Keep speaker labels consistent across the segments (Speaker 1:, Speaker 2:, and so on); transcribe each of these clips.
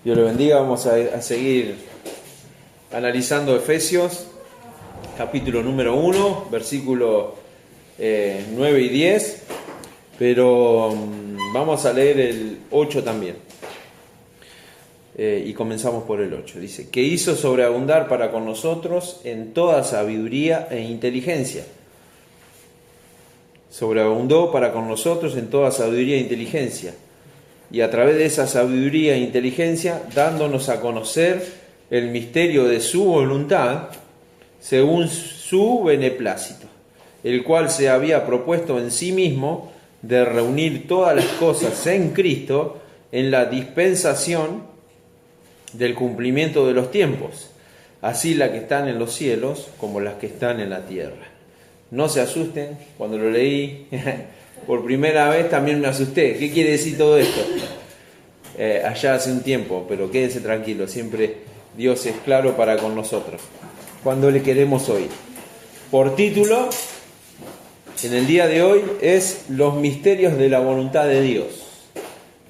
Speaker 1: Dios le bendiga. Vamos a seguir analizando Efesios, capítulo número 1, versículos 9 y 10, pero vamos a leer el 8 también. Y comenzamos por el 8. Dice, que hizo sobreabundar para con nosotros en toda sabiduría e inteligencia. Sobreabundó para con nosotros en toda sabiduría e inteligencia. Y a través de esa sabiduría e inteligencia, dándonos a conocer el misterio de su voluntad, según su beneplácito, el cual se había propuesto en sí mismo de reunir todas las cosas en Cristo en la dispensación del cumplimiento de los tiempos, así las que están en los cielos como las que están en la tierra. No se asusten, cuando lo leí por primera vez también me asusté. ¿Qué quiere decir todo esto? Allá hace un tiempo, pero quédense tranquilos, siempre Dios es claro para con nosotros, cuando le queremos oír. Por título, en el día de hoy, es los misterios de la voluntad de Dios.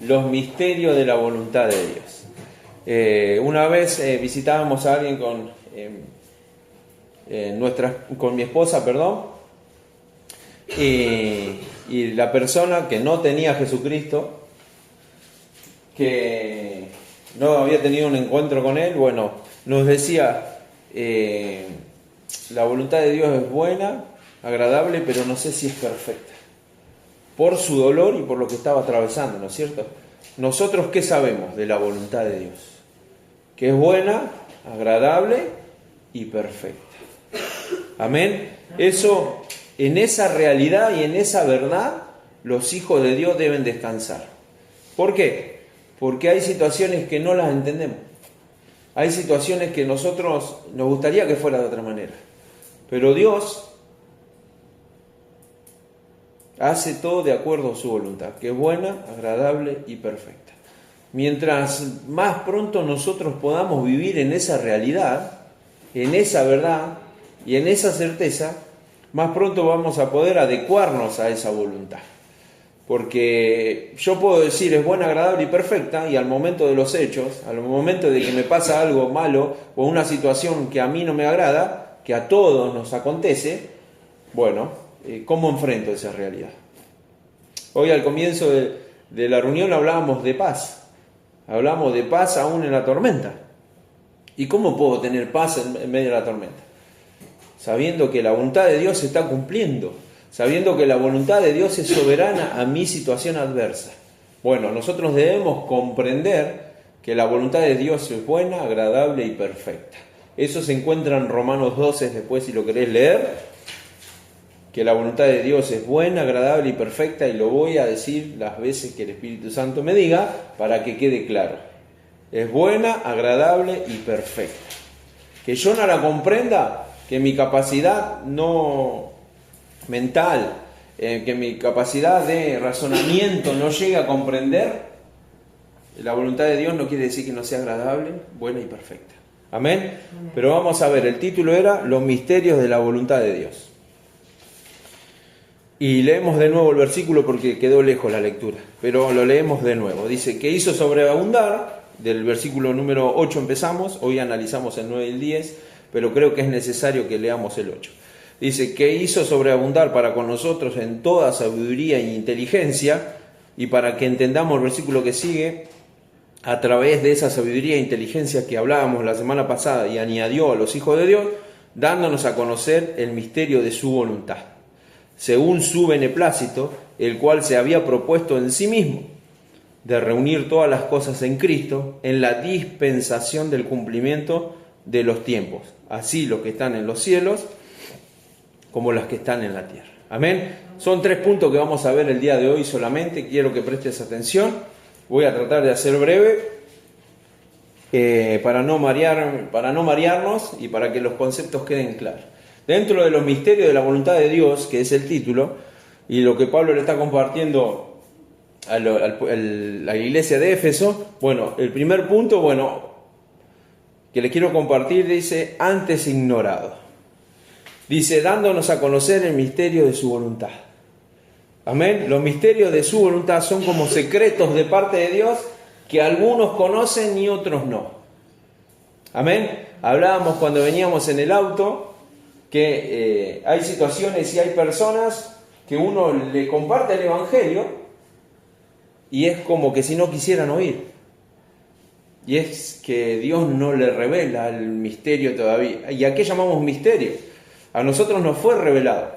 Speaker 1: Los misterios de la voluntad de Dios. Una vez visitábamos a alguien con mi esposa, y la persona que no tenía a Jesucristo, que no había tenido un encuentro con Él, bueno, nos decía, la voluntad de Dios es buena, agradable, pero no sé si es perfecta, por su dolor y por lo que estaba atravesando, ¿no es cierto? Nosotros, ¿qué sabemos de la voluntad de Dios? Que es buena, agradable y perfecta. Amén. Eso, en esa realidad y en esa verdad, los hijos de Dios deben descansar. ¿Por qué? Porque hay situaciones que no las entendemos. Hay situaciones que nosotros nos gustaría que fuera de otra manera. Pero Dios hace todo de acuerdo a su voluntad, que es buena, agradable y perfecta. Mientras más pronto nosotros podamos vivir en esa realidad, en esa verdad y en esa certeza, más pronto vamos a poder adecuarnos a esa voluntad. Porque yo puedo decir es buena, agradable y perfecta, y al momento de los hechos, al momento de que me pasa algo malo o una situación que a mí no me agrada, que a todos nos acontece, bueno, ¿cómo enfrento esa realidad? Hoy al comienzo de la reunión hablábamos de paz. Hablamos de paz aún en la tormenta. ¿Y cómo puedo tener paz en medio de la tormenta? Sabiendo que la voluntad de Dios se está cumpliendo, sabiendo que la voluntad de Dios es soberana a mi situación adversa. Bueno, nosotros debemos comprender que la voluntad de Dios es buena, agradable y perfecta. Eso se encuentra en Romanos 12, después si lo querés leer, que la voluntad de Dios es buena, agradable y perfecta, y lo voy a decir las veces que el Espíritu Santo me diga para que quede claro. Es buena, agradable y perfecta. Que yo no la comprenda, que mi capacidad no mental, que mi capacidad de razonamiento no llegue a comprender, la voluntad de Dios no quiere decir que no sea agradable, buena y perfecta. Amén. Amén. Pero vamos a ver, el título era Los misterios de la voluntad de Dios. Y leemos de nuevo el versículo porque quedó lejos la lectura, pero lo leemos de nuevo. Dice, que hizo sobreabundar, del versículo número 8 empezamos, hoy analizamos el 9 y el 10, pero creo que es necesario que leamos el 8. Dice, que hizo sobreabundar para con nosotros en toda sabiduría e inteligencia, y para que entendamos el versículo que sigue, a través de esa sabiduría e inteligencia que hablábamos la semana pasada y añadió a los hijos de Dios, dándonos a conocer el misterio de su voluntad, según su beneplácito, el cual se había propuesto en sí mismo, de reunir todas las cosas en Cristo, en la dispensación del cumplimiento de los tiempos, así los que están en los cielos, como las que están en la tierra. Amén. Son 3 puntos que vamos a ver el día de hoy solamente, quiero que prestes atención, voy a tratar de hacer breve, para no marearnos y para que los conceptos queden claros. Dentro de los misterios de la voluntad de Dios, que es el título, y lo que Pablo le está compartiendo a la iglesia de Éfeso, bueno, el primer punto, que le quiero compartir, dice, antes ignorado. Dice, dándonos a conocer el misterio de su voluntad. Amén. Los misterios de su voluntad son como secretos de parte de Dios que algunos conocen y otros no. Amén. Hablábamos cuando veníamos en el auto que hay situaciones y hay personas que uno le comparte el Evangelio y es como que si no quisieran oír. Y es que Dios no le revela el misterio todavía. ¿Y a qué llamamos misterio? A nosotros nos fue revelado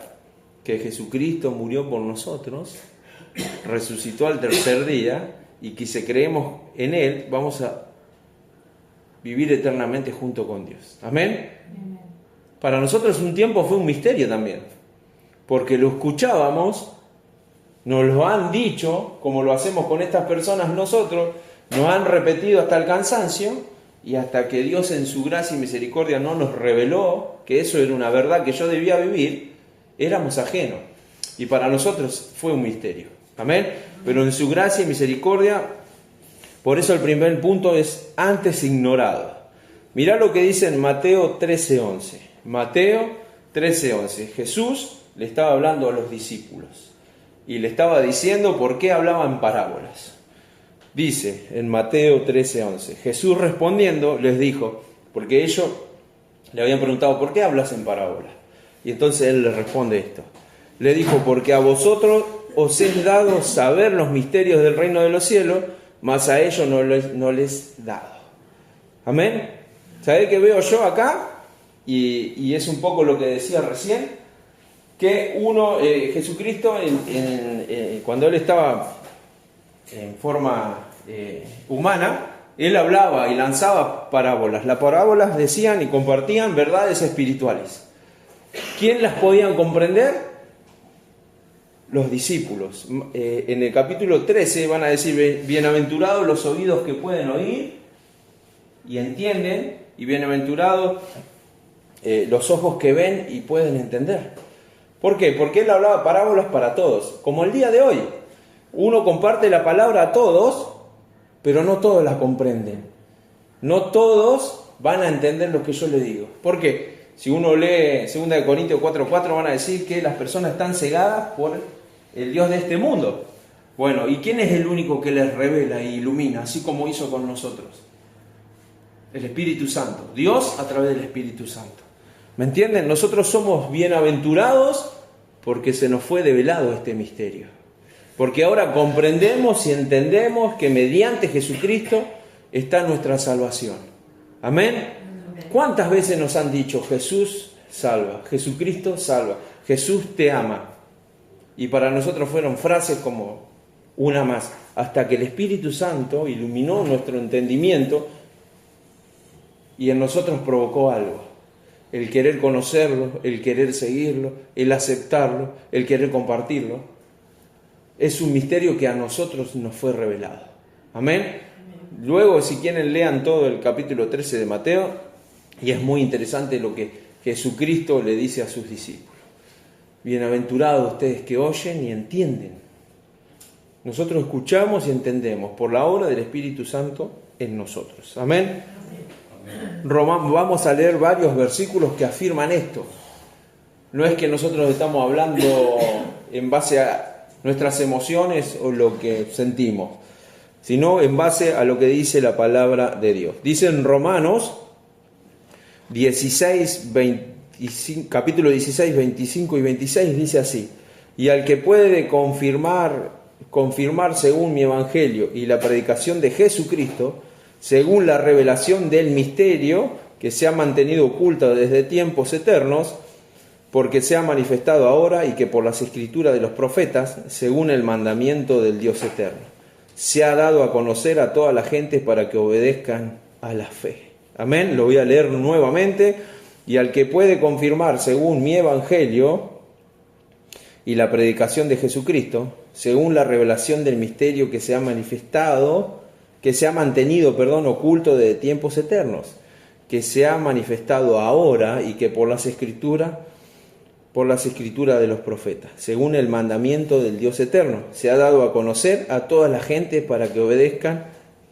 Speaker 1: que Jesucristo murió por nosotros, resucitó al tercer día, y que si creemos en Él, vamos a vivir eternamente junto con Dios. ¿Amén? Amén. Para nosotros un tiempo fue un misterio también, porque lo escuchábamos, nos lo han dicho, como lo hacemos con estas personas nosotros, nos han repetido hasta el cansancio, y hasta que Dios en su gracia y misericordia no nos reveló que eso era una verdad que yo debía vivir, éramos ajenos. Y para nosotros fue un misterio. Amén. Pero en su gracia y misericordia, por eso el primer punto es antes ignorado. Mirá lo que dice en Mateo 13:11. Mateo 13:11. Jesús le estaba hablando a los discípulos y le estaba diciendo por qué hablaba en parábolas. Dice en Mateo 13:11, Jesús respondiendo les dijo, porque ellos le habían preguntado, ¿por qué hablas en parábolas? Y entonces él les responde esto. Le dijo, porque a vosotros os es dado saber los misterios del reino de los cielos, mas a ellos no les dado. Amén. ¿Sabés qué veo yo acá? Y es un poco lo que decía recién, que Jesucristo, cuando él estaba en forma humana, él hablaba y lanzaba parábolas. Las parábolas decían y compartían verdades espirituales. ¿Quién las podían comprender? Los discípulos. En el capítulo 13 van a decir, bienaventurados los oídos que pueden oír y entienden, y bienaventurados los ojos que ven y pueden entender. ¿Por qué? Porque él hablaba parábolas para todos, como el día de hoy. Uno comparte la palabra a todos, pero no todos la comprenden. No todos van a entender lo que yo le digo. ¿Por qué? Si uno lee 2 Corintios 4:4 van a decir que las personas están cegadas por el Dios de este mundo. Bueno, ¿y quién es el único que les revela e ilumina, así como hizo con nosotros? El Espíritu Santo. Dios a través del Espíritu Santo. ¿Me entienden? Nosotros somos bienaventurados porque se nos fue develado este misterio. Porque ahora comprendemos y entendemos que mediante Jesucristo está nuestra salvación. Amén. ¿Cuántas veces nos han dicho Jesús salva, Jesucristo salva, Jesús te ama? Y para nosotros fueron frases como una más, hasta que el Espíritu Santo iluminó nuestro entendimiento y en nosotros provocó algo. El querer conocerlo, el querer seguirlo, el aceptarlo, el querer compartirlo. Es un misterio que a nosotros nos fue revelado. Amén. Luego, si quieren, lean todo el capítulo 13 de Mateo, y es muy interesante lo que Jesucristo le dice a sus discípulos. Bienaventurados ustedes que oyen y entienden. Nosotros escuchamos y entendemos por la obra del Espíritu Santo en nosotros. Amén. Vamos a leer varios versículos que afirman esto. No es que nosotros estamos hablando en base a nuestras emociones o lo que sentimos, sino en base a lo que dice la palabra de Dios. Dice en Romanos 16, 25, capítulo 16, 25 y 26, dice así: y al que puede confirmar según mi evangelio y la predicación de Jesucristo, según la revelación del misterio que se ha mantenido oculta desde tiempos eternos, porque se ha manifestado ahora y que por las escrituras de los profetas, según el mandamiento del Dios eterno, se ha dado a conocer a toda la gente para que obedezcan a la fe. Amén. Lo voy a leer nuevamente. Y al que puede confirmar según mi evangelio y la predicación de Jesucristo, según la revelación del misterio que se ha manifestado, que se ha mantenido, oculto desde tiempos eternos, que se ha manifestado ahora y que por las escrituras de los profetas, según el mandamiento del Dios eterno, se ha dado a conocer a toda la gente para que obedezcan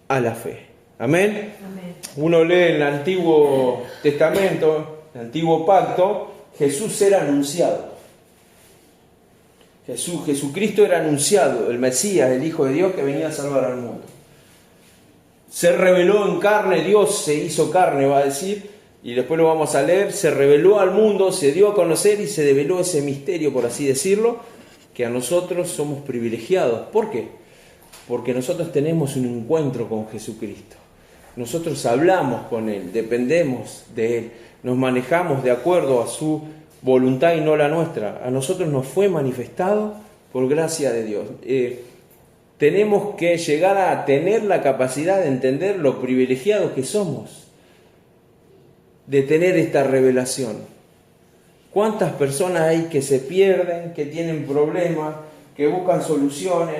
Speaker 1: a la fe. Amén. Amén. Uno lee en el Antiguo Testamento, el Antiguo Pacto, Jesús era anunciado. Jesucristo era anunciado, el Mesías, el Hijo de Dios que venía a salvar al mundo. se reveló en carne, Dios se hizo carne, va a decir, y después lo vamos a leer, se reveló al mundo, se dio a conocer y se develó ese misterio, por así decirlo, que a nosotros somos privilegiados. ¿Por qué? Porque nosotros tenemos un encuentro con Jesucristo. Nosotros hablamos con Él, dependemos de Él, nos manejamos de acuerdo a su voluntad y no la nuestra. A nosotros nos fue manifestado por gracia de Dios. Tenemos que llegar a tener la capacidad de entender lo privilegiados que somos, de tener esta revelación. ¿Cuántas personas hay que se pierden, que tienen problemas, que buscan soluciones,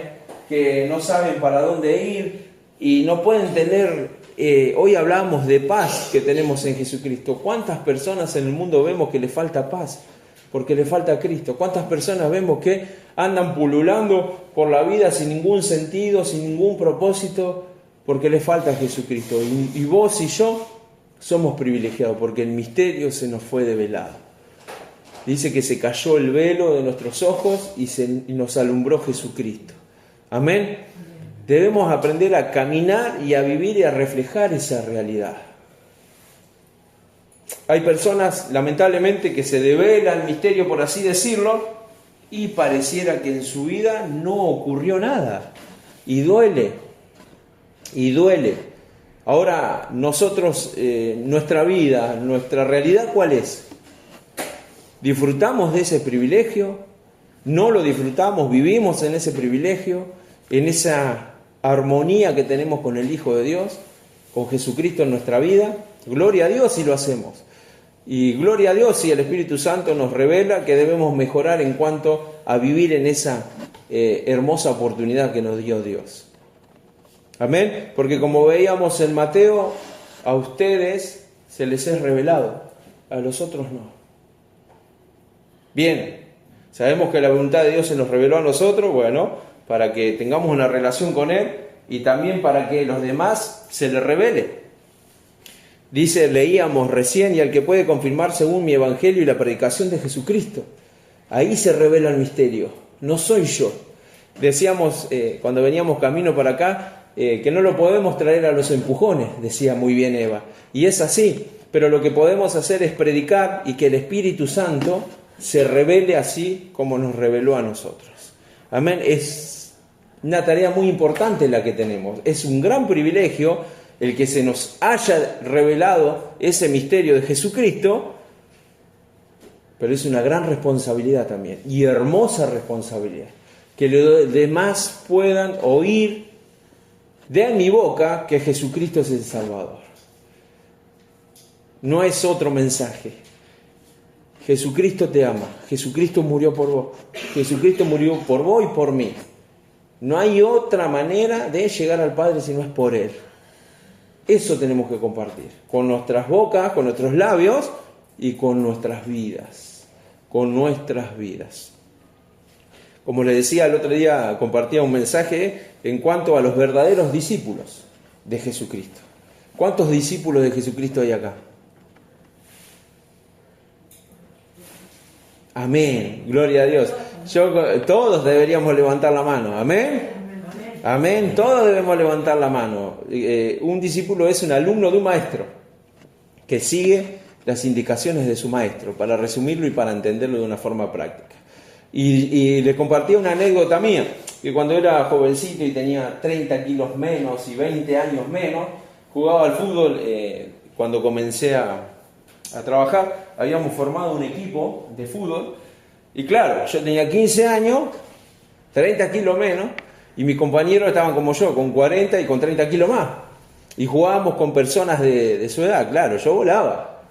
Speaker 1: que no saben para dónde ir y no pueden tener... hoy hablamos de paz que tenemos en Jesucristo. ¿Cuántas personas en el mundo vemos que les falta paz? Porque le falta a Cristo. ¿Cuántas personas vemos que andan pululando por la vida sin ningún sentido, sin ningún propósito? Porque le falta a Jesucristo. Y vos y yo somos privilegiados porque el misterio se nos fue develado. Dice que se cayó el velo de nuestros ojos y nos alumbró Jesucristo. Amén. Debemos aprender a caminar y a vivir y a reflejar esa realidad. Hay personas, lamentablemente, que se devela el misterio, por así decirlo, y pareciera que en su vida no ocurrió nada. Y duele. Y duele. Ahora, nosotros, nuestra vida, nuestra realidad, ¿cuál es? ¿Disfrutamos de ese privilegio? ¿No lo disfrutamos? ¿Vivimos en ese privilegio? ¿En esa armonía que tenemos con el Hijo de Dios? ¿Con Jesucristo en nuestra vida? Gloria a Dios si lo hacemos. Y gloria a Dios si el Espíritu Santo nos revela que debemos mejorar en cuanto a vivir en esa hermosa oportunidad que nos dio Dios. Amén. Porque como veíamos en Mateo, a ustedes se les es revelado, a los otros no. Bien, sabemos que la voluntad de Dios se nos reveló a nosotros, bueno, para que tengamos una relación con Él y también para que los demás se les revele. Dice, leíamos recién, y al que puede confirmar según mi evangelio y la predicación de Jesucristo. Ahí se revela el misterio, no soy yo. Decíamos cuando veníamos camino para acá, que no lo podemos traer a los empujones, decía muy bien Eva. Y es así, pero lo que podemos hacer es predicar y que el Espíritu Santo se revele así como nos reveló a nosotros. Amén. Es una tarea muy importante la que tenemos. Es un gran privilegio el que se nos haya revelado ese misterio de Jesucristo, pero es una gran responsabilidad también, y hermosa responsabilidad, que los demás puedan oír de mi boca que Jesucristo es el Salvador. No es otro mensaje. Jesucristo te ama, Jesucristo murió por vos, Jesucristo murió por vos y por mí. No hay otra manera de llegar al Padre si no es por Él. Eso tenemos que compartir, con nuestras bocas, con nuestros labios y con nuestras vidas, con nuestras vidas. Como les decía el otro día, compartía un mensaje en cuanto a los verdaderos discípulos de Jesucristo. ¿Cuántos discípulos de Jesucristo hay acá? Amén, gloria a Dios. Todos deberíamos levantar la mano, amén. Amén, todos debemos levantar la mano. Un discípulo es un alumno de un maestro que sigue las indicaciones de su maestro, para resumirlo y para entenderlo de una forma práctica. Y les compartía una anécdota mía, que cuando era jovencito y tenía 30 kilos menos y 20 años menos, jugaba al fútbol. Cuando comencé a trabajar, habíamos formado un equipo de fútbol, y claro, yo tenía 15 años, 30 kilos menos, y mis compañeros estaban como yo, con 40 y con 30 kilos más, y jugábamos con personas de su edad. Claro, yo volaba,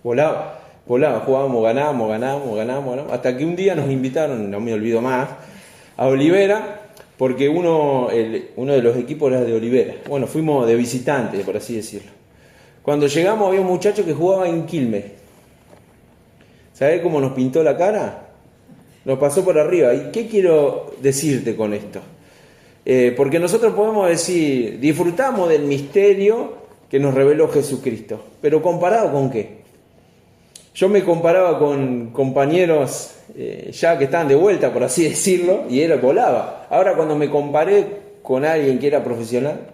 Speaker 1: jugábamos, ganábamos, hasta que un día nos invitaron, no me olvido más, a Olivera, porque uno de los equipos era de Olivera. Bueno, fuimos de visitantes, por así decirlo. Cuando llegamos había un muchacho que jugaba en Quilmes. ¿Sabés cómo nos pintó la cara? Nos pasó por arriba. ¿Y qué quiero decirte con esto? Porque nosotros podemos decir, disfrutamos del misterio que nos reveló Jesucristo. ¿Pero comparado con qué? Yo me comparaba con compañeros ya que estaban de vuelta, por así decirlo, y volaba. Ahora cuando me comparé con alguien que era profesional,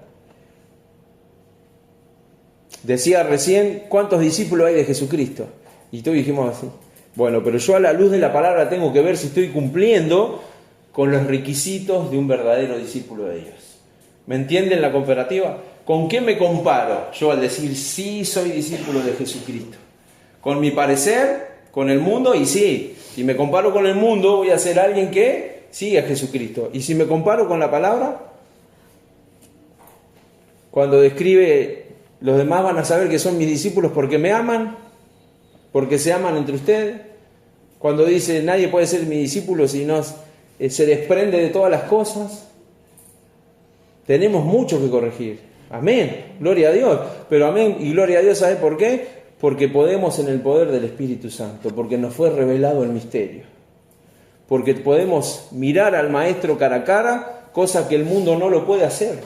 Speaker 1: Decía recién, ¿cuántos discípulos hay de Jesucristo? Y todos dijimos así. Bueno, pero yo a la luz de la palabra tengo que ver si estoy cumpliendo con los requisitos de un verdadero discípulo de Dios. ¿Me entienden la comparativa? ¿Con qué me comparo yo al decir sí soy discípulo de Jesucristo? ¿Con mi parecer? ¿Con el mundo? Y sí, si me comparo con el mundo voy a ser alguien que sigue a Jesucristo. Y si me comparo con la palabra, cuando describe los demás van a saber que son mis discípulos porque me aman, porque se aman entre ustedes. Cuando dice nadie puede ser mi discípulo si no se desprende de todas las cosas. Tenemos mucho que corregir. Amén, gloria a Dios. Pero amén y gloria a Dios, ¿sabe por qué? Porque podemos en el poder del Espíritu Santo, porque nos fue revelado el misterio. Porque podemos mirar al Maestro cara a cara, cosa que el mundo no lo puede hacer.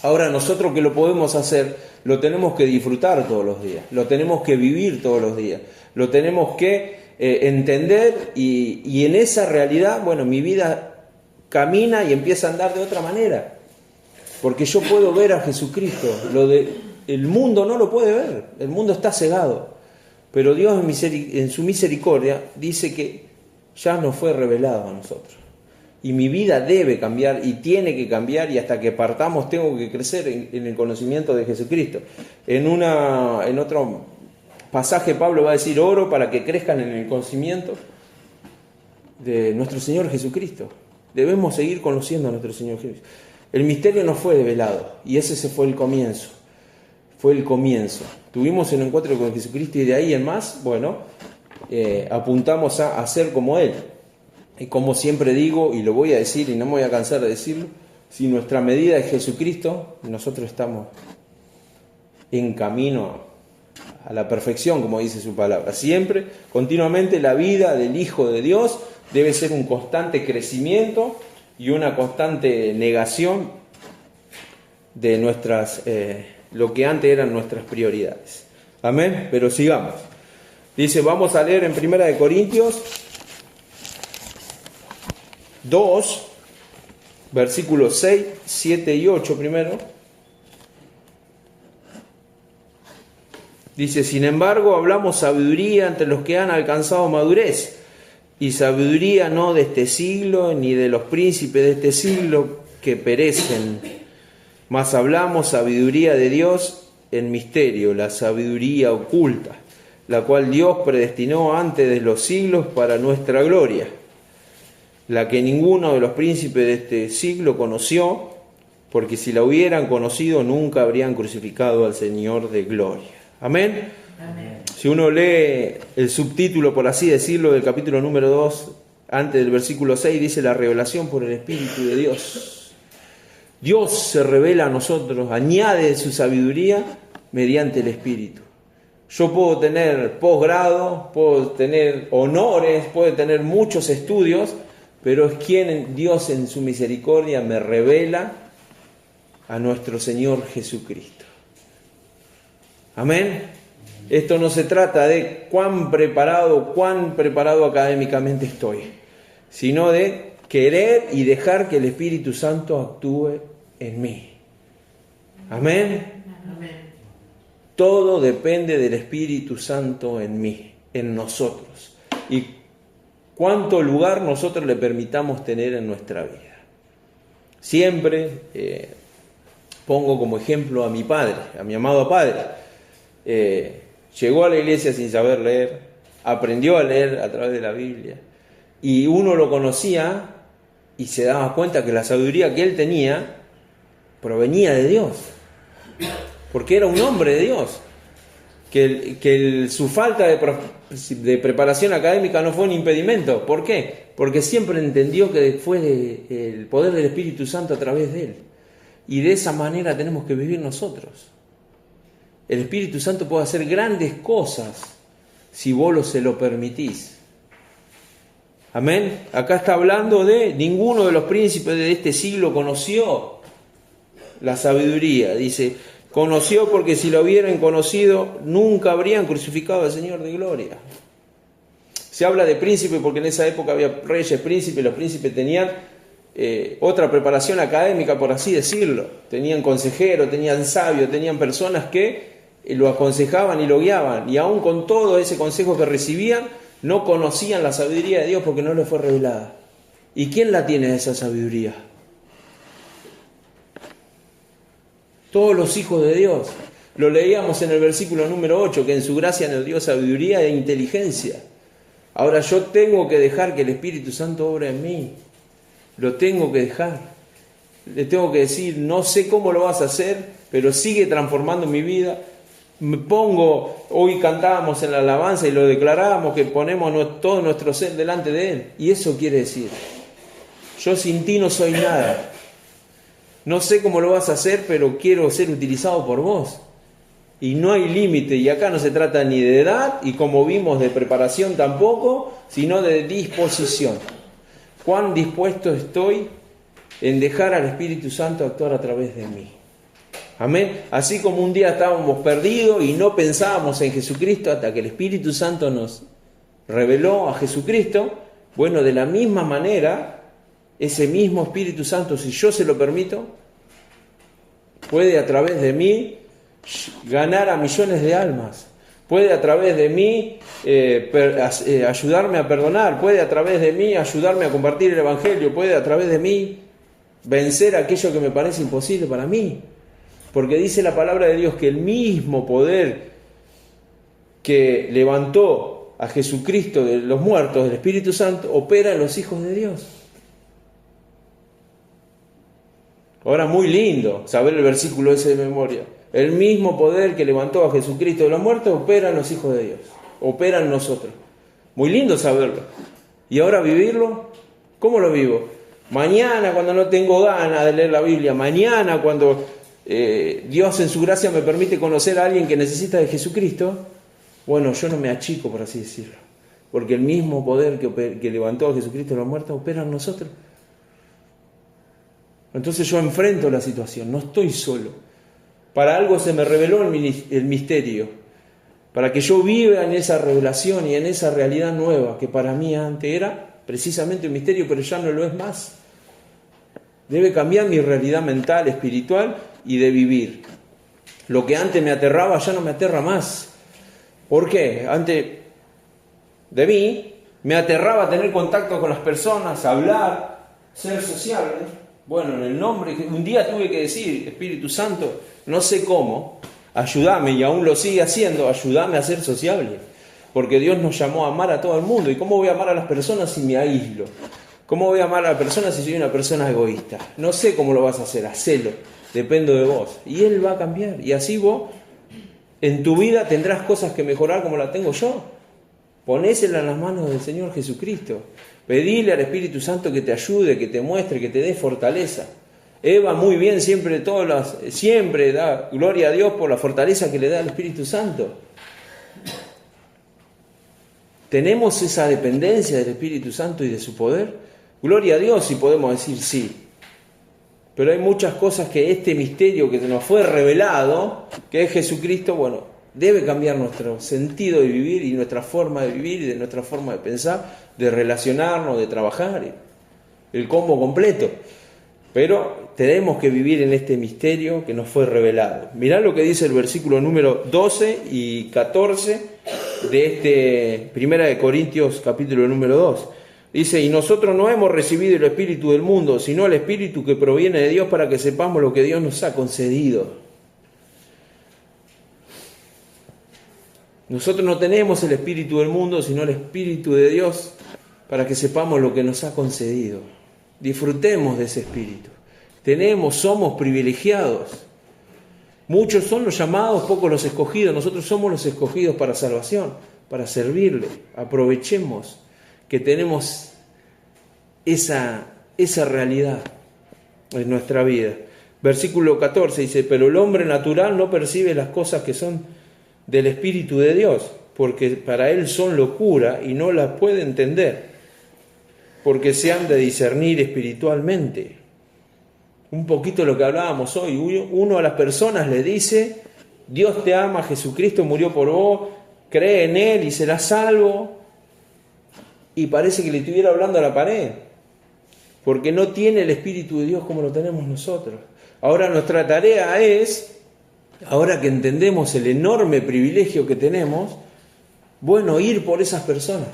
Speaker 1: Ahora nosotros que lo podemos hacer, lo tenemos que disfrutar todos los días, lo tenemos que vivir todos los días, lo tenemos que entender y en esa realidad, bueno, mi vida camina y empieza a andar de otra manera. Porque yo puedo ver a Jesucristo, el mundo no lo puede ver, el mundo está cegado. Pero Dios en su misericordia dice que ya nos fue revelado a nosotros. Y mi vida debe cambiar y tiene que cambiar y hasta que partamos tengo que crecer en el conocimiento de Jesucristo. En otro pasaje Pablo va a decir, oro para que crezcan en el conocimiento de nuestro Señor Jesucristo. Debemos seguir conociendo a nuestro Señor Jesucristo. El misterio nos fue develado y ese fue el comienzo. Fue el comienzo. Tuvimos un encuentro con Jesucristo y de ahí en más, bueno, apuntamos a ser como Él. Y como siempre digo, y lo voy a decir y no me voy a cansar de decirlo, si nuestra medida es Jesucristo, nosotros estamos en camino a la perfección, como dice su palabra. Siempre, continuamente, la vida del Hijo de Dios debe ser un constante crecimiento y una constante negación de lo que antes eran nuestras prioridades. Amén. Pero sigamos. Dice, vamos a leer en 1 Corintios 2, versículos 6, 7 y 8 primero. Dice, sin embargo, hablamos sabiduría entre los que han alcanzado madurez, y sabiduría no de este siglo, ni de los príncipes de este siglo que perecen, mas hablamos sabiduría de Dios en misterio, la sabiduría oculta, la cual Dios predestinó antes de los siglos para nuestra gloria, la que ninguno de los príncipes de este siglo conoció, porque si la hubieran conocido nunca habrían crucificado al Señor de gloria. Amén.
Speaker 2: Amén.
Speaker 1: Si uno lee el subtítulo, por así decirlo, del capítulo número 2, antes del versículo 6, dice la revelación por el Espíritu de Dios. Dios se revela a nosotros, añade su sabiduría mediante el Espíritu. Yo puedo tener posgrado, puedo tener honores, puedo tener muchos estudios, pero es quien Dios en su misericordia me revela a nuestro Señor Jesucristo. Amén. Esto no se trata de cuán preparado académicamente estoy, sino de querer y dejar que el Espíritu Santo actúe en mí. Amén.
Speaker 2: Amén.
Speaker 1: Todo depende del Espíritu Santo en mí, en nosotros. Y cuánto lugar nosotros le permitamos tener en nuestra vida. Siempre pongo como ejemplo a mi padre, a mi amado padre. Llegó a la iglesia sin saber leer, aprendió a leer a través de la Biblia, y uno lo conocía y se daba cuenta que la sabiduría que él tenía provenía de Dios, porque era un hombre de Dios, que su falta de preparación académica no fue un impedimento. ¿Por qué? Porque siempre entendió que fue el poder del Espíritu Santo a través de él, y de esa manera tenemos que vivir nosotros. El Espíritu Santo puede hacer grandes cosas si vos se lo permitís. Amén. Acá está hablando de ninguno de los príncipes de este siglo conoció la sabiduría. Dice, conoció porque si lo hubieran conocido nunca habrían crucificado al Señor de gloria. Se habla de príncipe porque en esa época había reyes, príncipes. Los príncipes tenían otra preparación académica, por así decirlo. Tenían consejeros, tenían sabios, tenían personas que lo aconsejaban y lo guiaban, y aún con todo ese consejo que recibían, no conocían la sabiduría de Dios porque no les fue revelada. ¿Y quién la tiene esa sabiduría? Todos los hijos de Dios. Lo leíamos en el versículo número 8, que en su gracia nos dio sabiduría e inteligencia. Ahora yo tengo que dejar que el Espíritu Santo obre en mí. Lo tengo que dejar. Le tengo que decir, no sé cómo lo vas a hacer, pero sigue transformando mi vida. Me pongo, hoy cantábamos en la alabanza y lo declarábamos, que ponemos todo nuestro ser delante de Él. Y eso quiere decir, yo sin ti no soy nada. No sé cómo lo vas a hacer, pero quiero ser utilizado por vos. Y no hay límite, y acá no se trata ni de edad, y como vimos de preparación tampoco, sino de disposición. ¿Cuán dispuesto estoy en dejar al Espíritu Santo actuar a través de mí? Amén. Así como un día estábamos perdidos y no pensábamos en Jesucristo hasta que el Espíritu Santo nos reveló a Jesucristo, bueno, de la misma manera, ese mismo Espíritu Santo, si yo se lo permito, puede a través de mí ganar a millones de almas, puede a través de mí ayudarme a perdonar, puede a través de mí ayudarme a compartir el Evangelio, puede a través de mí vencer aquello que me parece imposible para mí, porque dice la palabra de Dios que el mismo poder que levantó a Jesucristo de los muertos, del Espíritu Santo, opera en los hijos de Dios. Ahora, muy lindo saber el versículo ese de memoria. El mismo poder que levantó a Jesucristo de los muertos opera en los hijos de Dios, opera en nosotros. Muy lindo saberlo. Y ahora vivirlo, ¿cómo lo vivo? Mañana cuando no tengo ganas de leer la Biblia, mañana cuando Dios en su gracia me permite conocer a alguien que necesita de Jesucristo, bueno, yo no me achico, por así decirlo, porque el mismo poder que levantó a Jesucristo de los muertos opera en nosotros. Entonces yo enfrento la situación, no estoy solo. Para algo se me reveló el misterio, para que yo viva en esa revelación y en esa realidad nueva, que para mí antes era precisamente un misterio, pero ya no lo es más. Debe cambiar mi realidad mental, espiritual y de vivir. Lo que antes me aterraba ya no me aterra más. ¿Por qué? Antes de mí me aterraba tener contacto con las personas, hablar, ser sociable. Bueno, en el nombre, un día tuve que decir, Espíritu Santo, no sé cómo, ayúdame, y aún lo sigue haciendo, ayúdame a ser sociable, porque Dios nos llamó a amar a todo el mundo, y ¿cómo voy a amar a las personas si me aíslo? ¿Cómo voy a amar a las personas si soy una persona egoísta? No sé cómo lo vas a hacer, hacelo, dependo de vos, y Él va a cambiar, y así vos, en tu vida tendrás cosas que mejorar como la tengo yo. Ponésela en las manos del Señor Jesucristo. Pedile al Espíritu Santo que te ayude, que te muestre, que te dé fortaleza. Eva muy bien siempre da gloria a Dios por la fortaleza que le da el Espíritu Santo. ¿Tenemos esa dependencia del Espíritu Santo y de su poder? Gloria a Dios si podemos decir sí. Pero hay muchas cosas que este misterio que nos fue revelado, que es Jesucristo, bueno, debe cambiar nuestro sentido de vivir y nuestra forma de vivir y de nuestra forma de pensar, de relacionarnos, de trabajar, el combo completo. Pero tenemos que vivir en este misterio que nos fue revelado. Mirá lo que dice el versículo número 12 y 14 de 1 Corintios capítulo número 2. Dice, y nosotros no hemos recibido el espíritu del mundo, sino el espíritu que proviene de Dios para que sepamos lo que Dios nos ha concedido. Nosotros no tenemos el espíritu del mundo, sino el espíritu de Dios para que sepamos lo que nos ha concedido. Disfrutemos de ese espíritu. Somos privilegiados. Muchos son los llamados, pocos los escogidos. Nosotros somos los escogidos para salvación, para servirle. Aprovechemos que tenemos esa realidad en nuestra vida. Versículo 14 dice, pero el hombre natural no percibe las cosas que son del Espíritu de Dios, porque para él son locura y no las puede entender, porque se han de discernir espiritualmente. Un poquito lo que hablábamos hoy, uno a las personas le dice, Dios te ama, Jesucristo murió por vos, cree en Él y serás salvo, y parece que le estuviera hablando a la pared, porque no tiene el Espíritu de Dios como lo tenemos nosotros. Ahora nuestra tarea es ahora que entendemos el enorme privilegio que tenemos, bueno, ir por esas personas.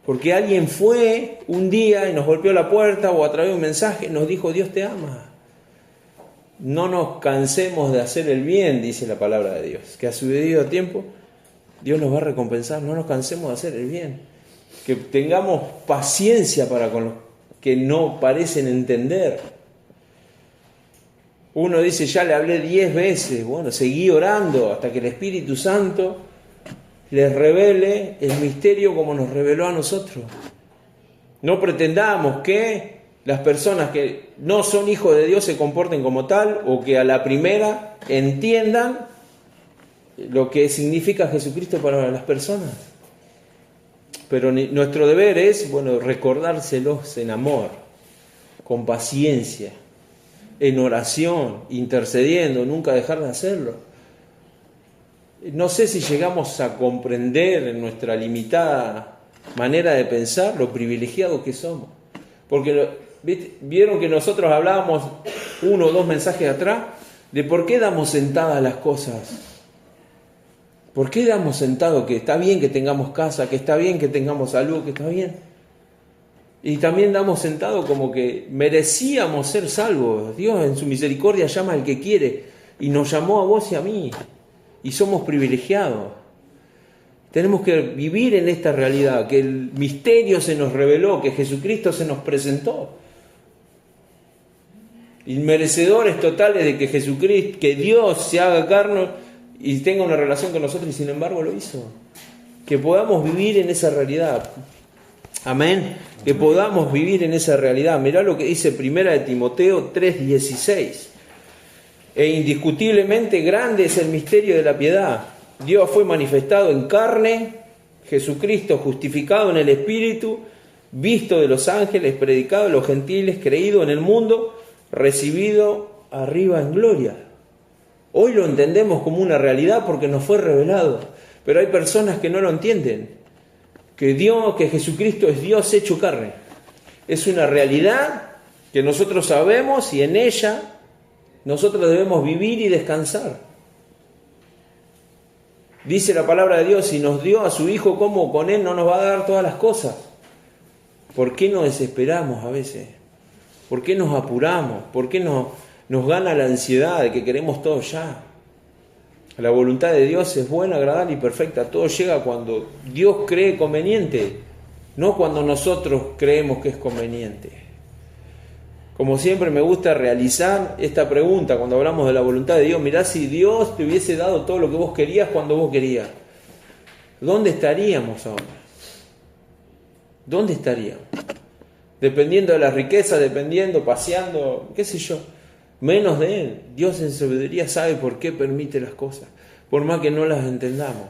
Speaker 1: Porque alguien fue un día y nos golpeó la puerta o a través de un mensaje nos dijo, Dios te ama. No nos cansemos de hacer el bien, dice la palabra de Dios, que a su debido tiempo Dios nos va a recompensar. No nos cansemos de hacer el bien, que tengamos paciencia para con los que no parecen entender. Uno dice, ya le hablé 10 veces, bueno, seguí orando hasta que el Espíritu Santo les revele el misterio como nos reveló a nosotros. No pretendamos que las personas que no son hijos de Dios se comporten como tal, o que a la primera entiendan lo que significa Jesucristo para las personas. Pero nuestro deber es, bueno, recordárselos en amor, con paciencia, en oración, intercediendo, nunca dejar de hacerlo. No sé si llegamos a comprender en nuestra limitada manera de pensar lo privilegiados que somos. Porque vieron que nosotros hablábamos 1 o 2 mensajes atrás de por qué damos sentadas las cosas. ¿Por qué damos sentado que está bien que tengamos casa, que está bien que tengamos salud, que está bien? Y también damos sentado como que merecíamos ser salvos. Dios en su misericordia llama al que quiere y nos llamó a vos y a mí. Y somos privilegiados. Tenemos que vivir en esta realidad, que el misterio se nos reveló, que Jesucristo se nos presentó. Inmerecedores totales de que Jesucristo, que Dios se haga carne y tenga una relación con nosotros, y sin embargo lo hizo. Que podamos vivir en esa realidad. Amén. Que podamos vivir en esa realidad. Mirá lo que dice 1 de Timoteo 3:16. E indiscutiblemente grande es el misterio de la piedad. Dios fue manifestado en carne, Jesucristo justificado en el Espíritu, visto de los ángeles, predicado de los gentiles, creído en el mundo, recibido arriba en gloria. Hoy lo entendemos como una realidad porque nos fue revelado, pero hay personas que no lo entienden. Que Jesucristo es Dios hecho carne. Es una realidad que nosotros sabemos y en ella nosotros debemos vivir y descansar. Dice la palabra de Dios, si nos dio a su Hijo, ¿cómo con Él no nos va a dar todas las cosas? ¿Por qué nos desesperamos a veces? ¿Por qué nos apuramos? ¿Por qué nos gana la ansiedad de que queremos todo ya? La voluntad de Dios es buena, agradable y perfecta. Todo llega cuando Dios cree conveniente, no cuando nosotros creemos que es conveniente. Como siempre me gusta realizar esta pregunta cuando hablamos de la voluntad de Dios. Mirá, si Dios te hubiese dado todo lo que vos querías cuando vos querías, ¿dónde estaríamos ahora? ¿Dónde estaríamos? Dependiendo de la riqueza, dependiendo, paseando, qué sé yo. Menos de Él. Dios en sabiduría sabe por qué permite las cosas, por más que no las entendamos.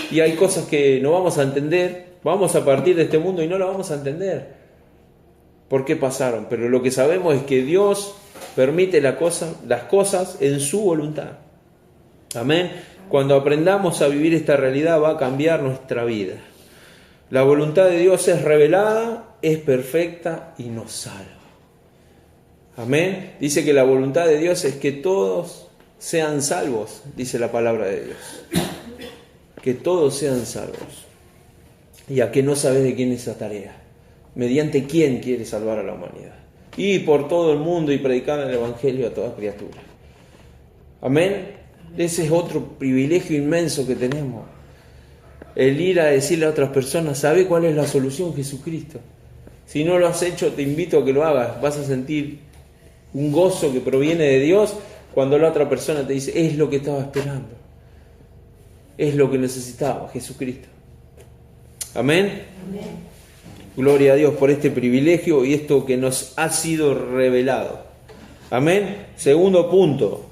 Speaker 1: Y hay cosas que no vamos a entender, vamos a partir de este mundo y no las vamos a entender. ¿Por qué pasaron? Pero lo que sabemos es que Dios permite las cosas en su voluntad. Amén. Cuando aprendamos a vivir esta realidad va a cambiar nuestra vida. La voluntad de Dios es revelada, es perfecta y nos salva. Amén. Dice que la voluntad de Dios es que todos sean salvos, dice la palabra de Dios. Que todos sean salvos. ¿Y a qué no sabes de quién es esa tarea? ¿Mediante quién quiere salvar a la humanidad? Y por todo el mundo y predicar el Evangelio a toda criatura. Amén. Ese es otro privilegio inmenso que tenemos. El ir a decirle a otras personas, ¿sabe cuál es la solución? Jesucristo. Si no lo has hecho, te invito a que lo hagas. Vas a sentir un gozo que proviene de Dios cuando la otra persona te dice, es lo que estaba esperando. Es lo que necesitaba, Jesucristo. Amén. Amén. Gloria a Dios por este privilegio y esto que nos ha sido revelado. Amén. Segundo punto.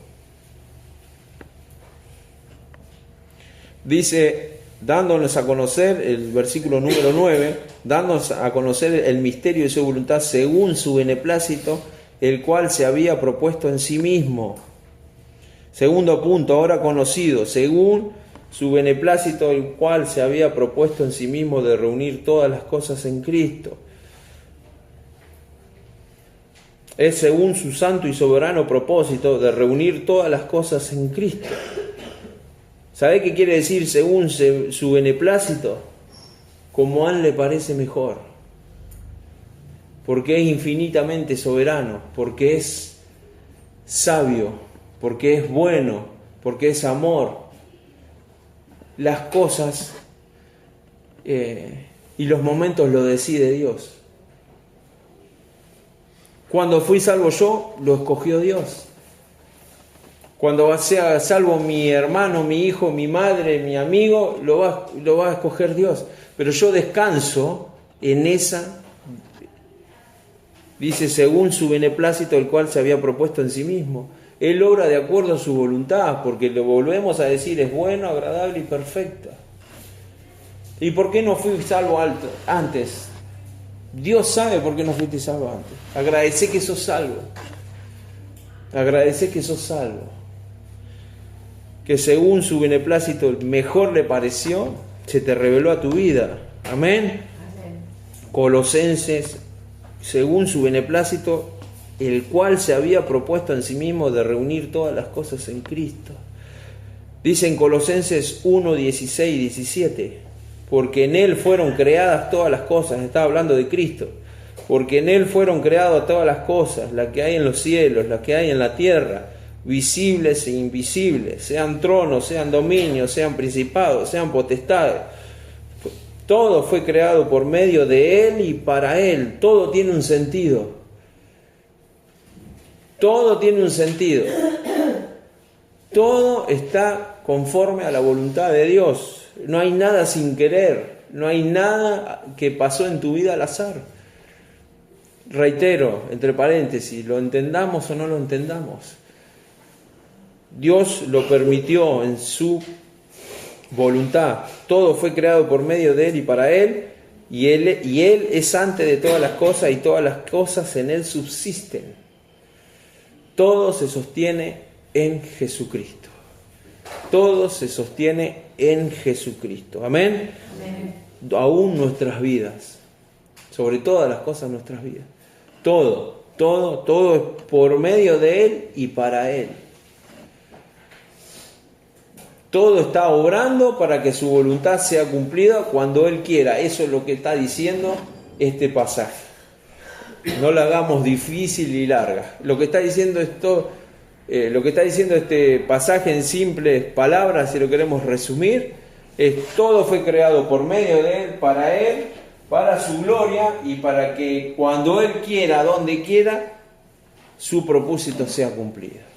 Speaker 1: Dice, dándonos a conocer, el versículo número 9, dándonos a conocer el misterio de su voluntad según su beneplácito, el cual se había propuesto en sí mismo. Segundo punto, ahora conocido, según su beneplácito, el cual se había propuesto en sí mismo de reunir todas las cosas en Cristo. es según su santo y soberano propósito de reunir todas las cosas en Cristo. ¿Sabe qué quiere decir según su beneplácito? Como a él le parece mejor. Porque es infinitamente soberano, porque es sabio, porque es bueno, porque es amor. Las cosas y los momentos lo decide Dios. Cuando fui salvo yo, lo escogió Dios. Cuando sea salvo mi hermano, mi hijo, mi madre, mi amigo, lo va a escoger Dios. Pero yo descanso en esa, dice, según su beneplácito, el cual se había propuesto en sí mismo. Él obra de acuerdo a su voluntad, porque lo volvemos a decir, es bueno, agradable y perfecta. ¿Y por qué no fui salvo antes? Dios sabe por qué no fuiste salvo antes. Agradecé que sos salvo. Agradecé que sos salvo. Que según su beneplácito mejor le pareció, se te reveló a tu vida. Amén. Amén. Colosenses, según su beneplácito, el cual se había propuesto en sí mismo de reunir todas las cosas en Cristo. Dice en Colosenses 1, 16 y 17, porque en Él fueron creadas todas las cosas, estaba hablando de Cristo, porque en Él fueron creadas todas las cosas, las que hay en los cielos, las que hay en la tierra, visibles e invisibles, sean tronos, sean dominios, sean principados, sean potestades. Todo fue creado por medio de Él y para Él. Todo tiene un sentido. Todo tiene un sentido. Todo está conforme a la voluntad de Dios. No hay nada sin querer. No hay nada que pasó en tu vida al azar. Reitero, entre paréntesis, lo entendamos o no lo entendamos. Dios lo permitió en su voluntad. Todo fue creado por medio de Él y para Él. Y Él es antes de todas las cosas y todas las cosas en Él subsisten. Todo se sostiene en Jesucristo. Todo se sostiene en Jesucristo. Amén. Amén. Aún nuestras vidas. Sobre todas las cosas nuestras vidas. Todo es por medio de Él y para Él. Todo está obrando para que su voluntad sea cumplida cuando Él quiera. Eso es lo que está diciendo este pasaje. No la hagamos difícil y larga. Lo que está diciendo este pasaje en simples palabras, si lo queremos resumir, es todo fue creado por medio de Él, para su gloria y para que cuando Él quiera, donde quiera, su propósito sea cumplido.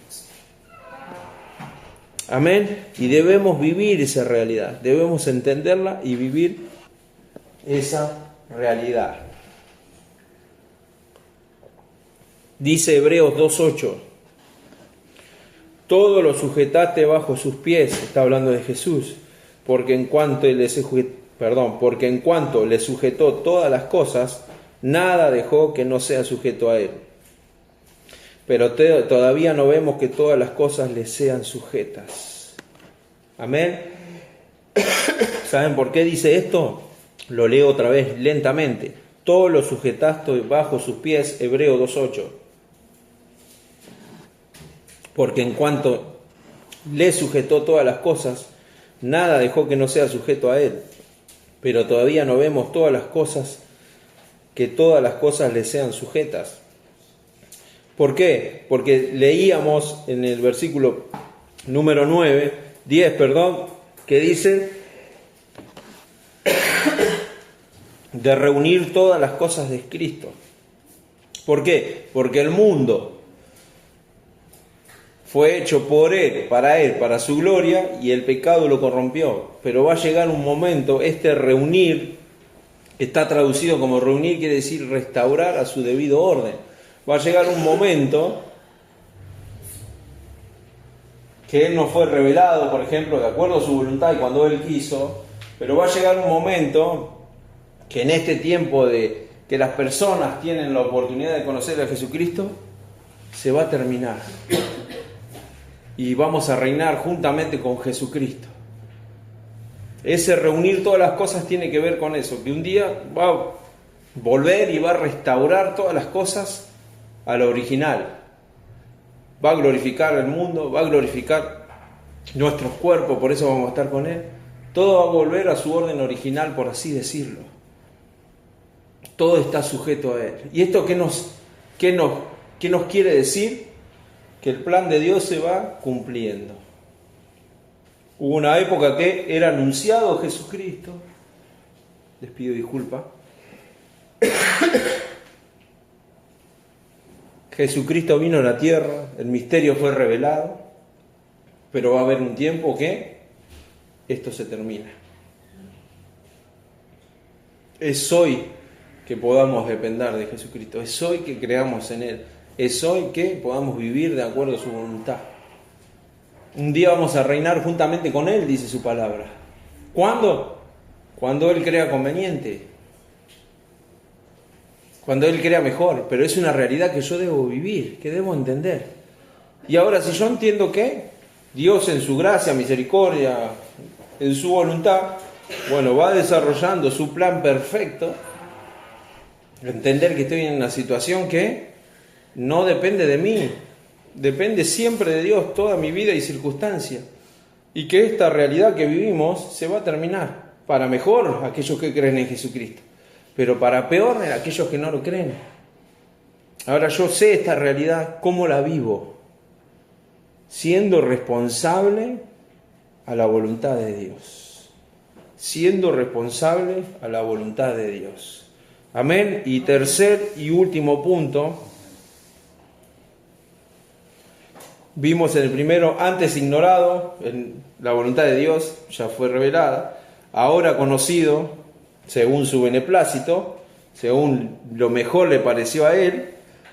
Speaker 1: Amén. Y debemos vivir esa realidad, debemos entenderla y vivir esa realidad. Dice Hebreos 2:8, todo lo sujetaste bajo sus pies, está hablando de Jesús, porque en cuanto le sujetó todas las cosas, nada dejó que no sea sujeto a Él. Pero todavía no vemos que todas las cosas le sean sujetas. Amén. ¿Saben por qué dice esto? Lo leo otra vez lentamente. Todo lo sujetaste bajo sus pies, Hebreo 2:8. Porque en cuanto le sujetó todas las cosas, nada dejó que no sea sujeto a Él. Pero todavía no vemos todas las cosas, que todas las cosas le sean sujetas. ¿Por qué? Porque leíamos en el versículo número 10, que dice de reunir todas las cosas de Cristo. ¿Por qué? Porque el mundo fue hecho por Él, para su gloria, y el pecado lo corrompió. Pero va a llegar un momento, este reunir, que está traducido como reunir, quiere decir restaurar a su debido orden. Va a llegar un momento que Él no fue revelado, por ejemplo, de acuerdo a su voluntad y cuando Él quiso, pero va a llegar un momento que en este tiempo de que las personas tienen la oportunidad de conocer a Jesucristo, se va a terminar. Y vamos a reinar juntamente con Jesucristo. Ese reunir todas las cosas tiene que ver con eso, que un día va a volver y va a restaurar todas las cosas a lo original. Va a glorificar el mundo, va a glorificar nuestros cuerpos, por eso vamos a estar con Él. Todo va a volver a su orden original, por así decirlo. Todo está sujeto a Él. ¿Y esto qué nos quiere decir? Que el plan de Dios se va cumpliendo. Hubo una época que era anunciado Jesucristo. Les pido disculpas. Jesucristo vino a la tierra, el misterio fue revelado, pero va a haber un tiempo que esto se termina. Es hoy que podamos depender de Jesucristo, es hoy que creamos en Él, es hoy que podamos vivir de acuerdo a su voluntad. Un día vamos a reinar juntamente con Él, dice su palabra. ¿Cuándo? Cuando Él crea conveniente. Cuando Él crea mejor, pero es una realidad que yo debo vivir, que debo entender. Y ahora, si yo entiendo que Dios en su gracia, misericordia, en su voluntad, bueno, va desarrollando su plan perfecto, entender que estoy en una situación que no depende de mí, depende siempre de Dios, toda mi vida y circunstancia, y que esta realidad que vivimos se va a terminar, para mejor aquellos que creen en Jesucristo, pero para peor en aquellos que no lo creen. Ahora yo sé esta realidad, ¿cómo la vivo? Siendo responsable a la voluntad de Dios. Siendo responsable a la voluntad de Dios. Amén. Y tercer y último punto. Vimos en el primero, antes ignorado, en la voluntad de Dios ya fue revelada, ahora conocido según su beneplácito, según lo mejor le pareció a Él,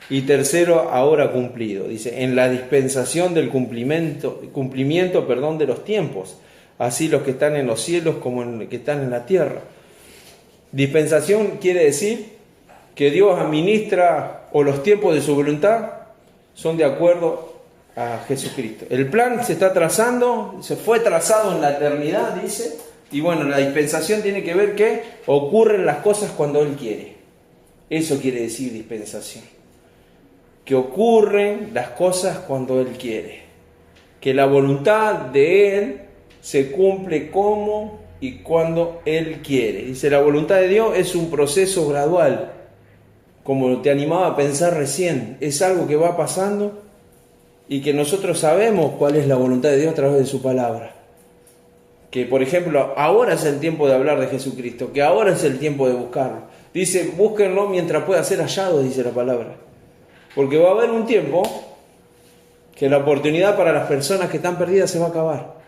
Speaker 1: y tercero, ahora cumplido. Dice, en la dispensación del cumplimiento de los tiempos, así los que están en los cielos como los que están en la tierra. Dispensación quiere decir que Dios administra, o los tiempos de su voluntad son de acuerdo a Jesucristo. El plan se está trazando, se fue trazado en la eternidad, dice, y bueno, la dispensación tiene que ver que ocurren las cosas cuando Él quiere. Eso quiere decir dispensación. Que ocurren las cosas cuando Él quiere. Que la voluntad de Él se cumple como y cuando Él quiere. Dice, la voluntad de Dios es un proceso gradual. Como te animaba a pensar recién, es algo que va pasando y que nosotros sabemos cuál es la voluntad de Dios a través de su palabra. Que, por ejemplo, ahora es el tiempo de hablar de Jesucristo, que ahora es el tiempo de buscarlo. Dice, búsquenlo mientras pueda ser hallado, dice la palabra. Porque va a haber un tiempo que la oportunidad para las personas que están perdidas se va a acabar.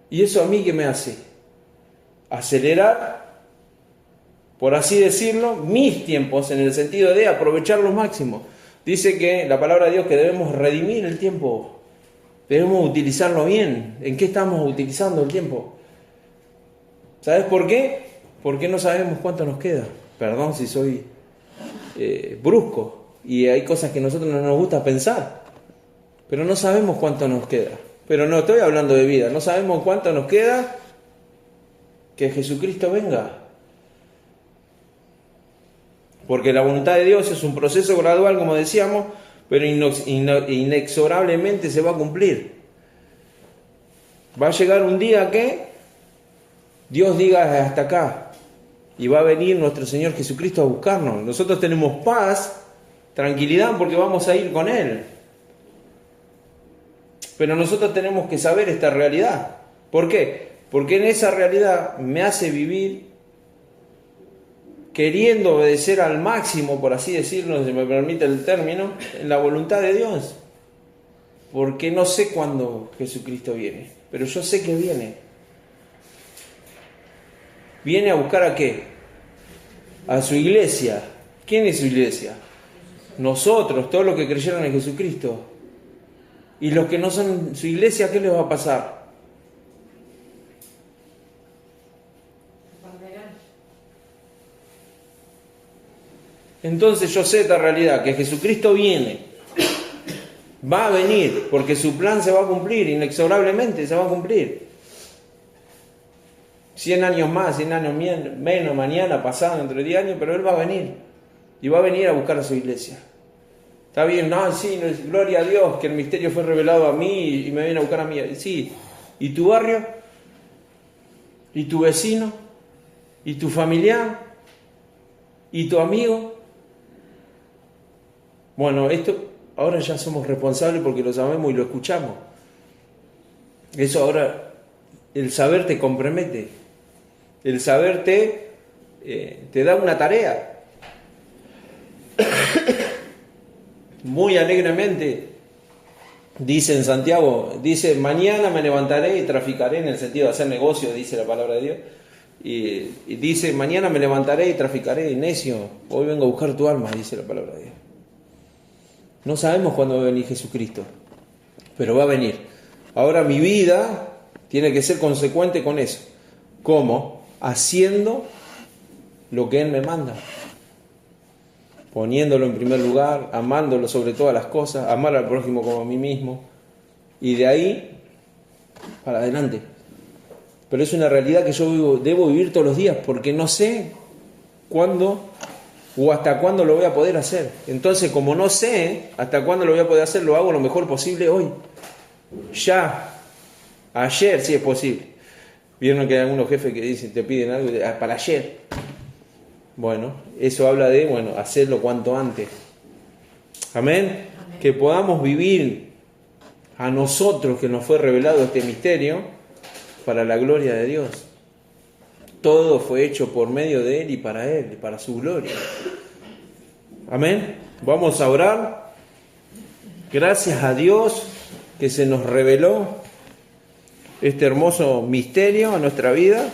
Speaker 1: ¿Y eso a mí qué me hace? Acelerar, por así decirlo, mis tiempos, en el sentido de aprovechar lo máximo. Dice que la palabra de Dios que debemos redimir el tiempo. Debemos utilizarlo bien. ¿En qué estamos utilizando el tiempo? ¿Sabes por qué? Porque no sabemos cuánto nos queda. Perdón si soy brusco. Y hay cosas que a nosotros no nos gusta pensar. Pero no sabemos cuánto nos queda. Pero no estoy hablando de vida. No sabemos cuánto nos queda que Jesucristo venga. Porque la voluntad de Dios es un proceso gradual, como decíamos, pero inexorablemente se va a cumplir. Va a llegar un día que Dios diga hasta acá, y va a venir nuestro Señor Jesucristo a buscarnos. Nosotros tenemos paz, tranquilidad, porque vamos a ir con Él. Pero nosotros tenemos que saber esta realidad. ¿Por qué? Porque en esa realidad me hace vivir queriendo obedecer al máximo, por así decirlo, si me permite el término, en la voluntad de Dios. Porque no sé cuándo Jesucristo viene, pero yo sé que viene. ¿Viene a buscar a qué? A su iglesia. ¿Quién es su iglesia? Nosotros, todos los que creyeron en Jesucristo. Y los que no son su iglesia, ¿qué les va a pasar? Entonces yo sé esta realidad, que Jesucristo viene, va a venir, porque su plan se va a cumplir, inexorablemente se va a cumplir. 100 años más, 100 años menos, mañana, pasado, dentro de 10 años, pero Él va a venir. y va a venir a buscar a su iglesia. Está bien, no, sí, gloria a Dios que el misterio fue revelado a mí y me viene a buscar a mí. Sí, ¿y tu barrio? ¿Y tu vecino? ¿Y tu familiar? ¿Y tu amigo? Bueno, esto ahora ya somos responsables porque lo sabemos y lo escuchamos. Eso ahora, el saber te compromete. El saber te da una tarea. Muy alegremente, dice en Santiago, dice, mañana me levantaré y traficaré, en el sentido de hacer negocio, dice la palabra de Dios. Y dice, mañana me levantaré y traficaré, necio, hoy vengo a buscar tu alma, dice la palabra de Dios. No sabemos cuándo va a venir Jesucristo, pero va a venir. Ahora mi vida tiene que ser consecuente con eso. ¿Cómo? Haciendo lo que Él me manda. Poniéndolo en primer lugar, amándolo sobre todas las cosas, amar al prójimo como a mí mismo. Y de ahí para adelante. Pero es una realidad que yo debo vivir todos los días porque no sé cuándo o hasta cuándo lo voy a poder hacer. Entonces, como no sé hasta cuándo lo voy a poder hacer, lo hago lo mejor posible hoy. Ya. Ayer, si es posible. Vieron que hay algunos jefes que dicen, te piden algo para ayer. Bueno, eso habla de, hacerlo cuanto antes. Amén. Que podamos vivir a nosotros que nos fue revelado este misterio para la gloria de Dios. Todo fue hecho por medio de Él y para su gloria. Amén. Vamos a orar. Gracias a Dios que se nos reveló este hermoso misterio a nuestra vida.